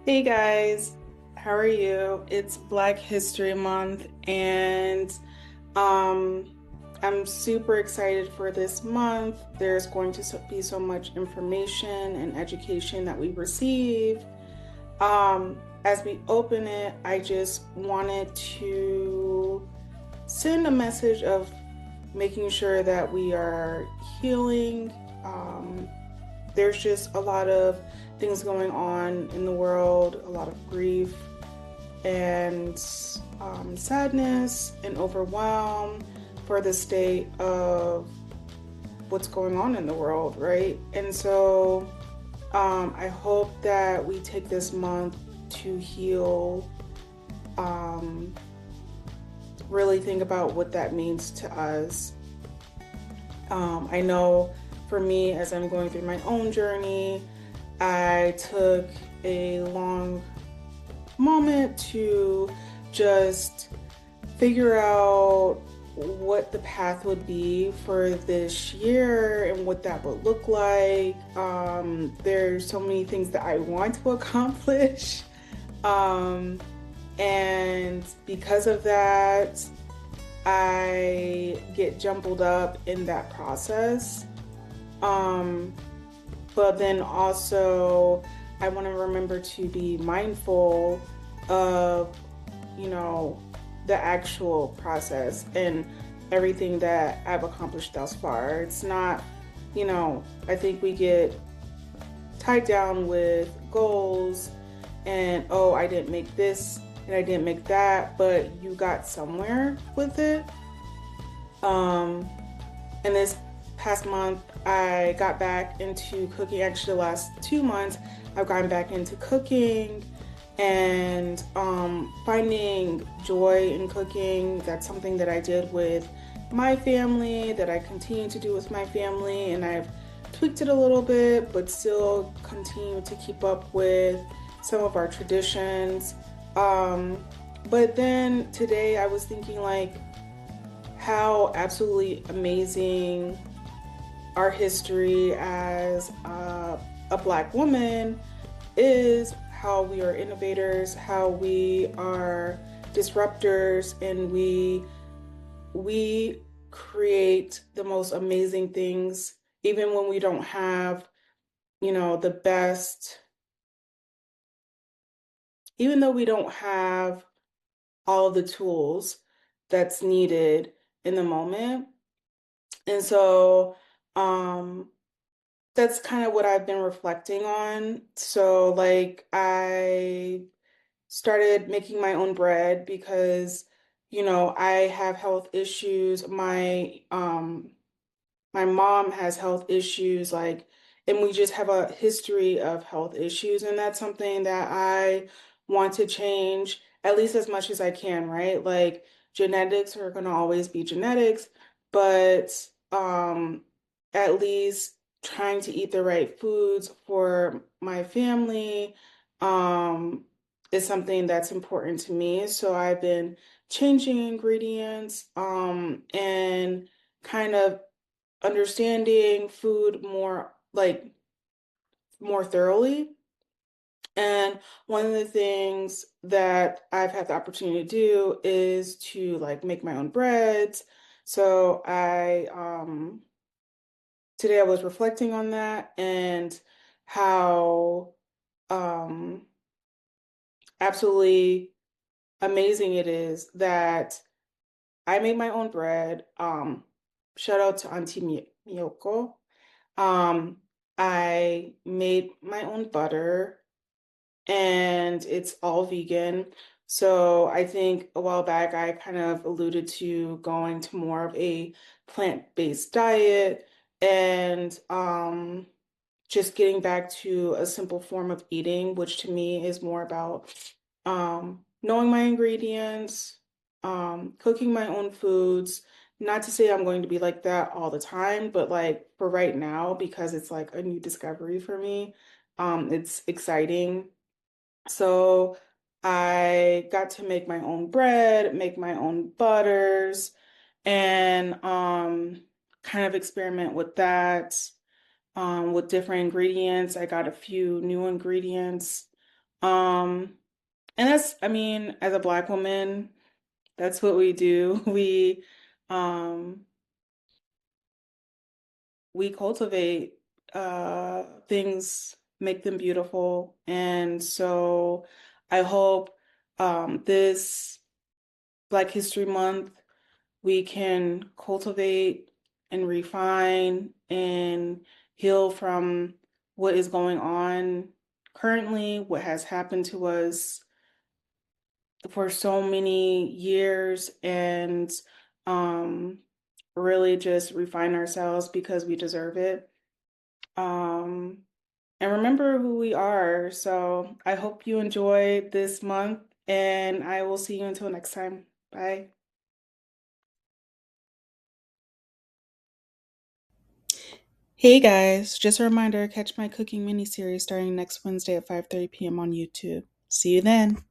Hey guys, how are you? It's Black History Month and um I'm super excited for this month. There's going to be so much information and education that we receive. As we open it, I just wanted to send a message of making sure that we are healing. Um, there's just a lot of things going on in the world, a lot of grief and sadness and overwhelm for the state of what's going on in the world, right? And so I hope that we take this month to heal, um, really think about what that means to us. I know for me, as I'm going through my own journey, I took a long moment to just figure out what the path would be for this year and what that would look like. There's so many things that I want to accomplish. Um, and because of that, I get jumbled up in that process. Um, but then also, I want to remember to be mindful of, you know, the actual process and everything that I've accomplished thus far. It's not, I think we get tied down with goals and, oh, I didn't make this and I didn't make that, but you got somewhere with it. Um, and this past month, I got back into cooking. Actually, the last 2 months, I've gotten back into cooking and finding joy in cooking. That's something that I did with my family, that I continue to do with my family, and I've tweaked it a little bit, but still continue to keep up with some of our traditions. Um, but then today I was thinking like how absolutely amazing our history as a Black woman is, how we are innovators, how we are disruptors, and we create the most amazing things, even when we don't have, the best, even though we don't have all of the tools that's needed in the moment. And so, um, that's kind of what I've been reflecting on. So, like, I started making my own bread because, I have health issues. My mom has health issues, like, and we just have a history of health issues, and that's something that I want to change at least as much as I can, right? Like, genetics are going to always be genetics, but at least trying to eat the right foods for my family is something that's important to me. So I've been changing ingredients and kind of understanding food more, like, more thoroughly. And one of the things that I've had the opportunity to do is to like make my own breads. So I today I was reflecting on that and how um absolutely amazing it is that I made my own bread. Shout out to Auntie Miyoko. Um, I made my own butter and it's all vegan. So I think a while back I kind of alluded to going to more of a plant-based diet and just getting back to a simple form of eating, which to me is more about knowing my ingredients, cooking my own foods. Not to say I'm going to be like that all the time, but like for right now, because it's like a new discovery for me, it's exciting. So I got to make my own bread, make my own butters, and kind of experiment with that with different ingredients. I got a few new ingredients Um, and that's, I mean, as a Black woman, that's what we do. Um, we cultivate things, make them beautiful. And so I hope this Black History Month we can cultivate and refine and heal from what is going on currently, what has happened to us for so many years, and um, really just refine ourselves because we deserve it. Um, and remember who we are. So I hope you enjoy this month, and I will see you until next time. Bye. Hey guys, just a reminder, catch my cooking mini series starting next Wednesday at 5:30 p.m. on YouTube. See you then.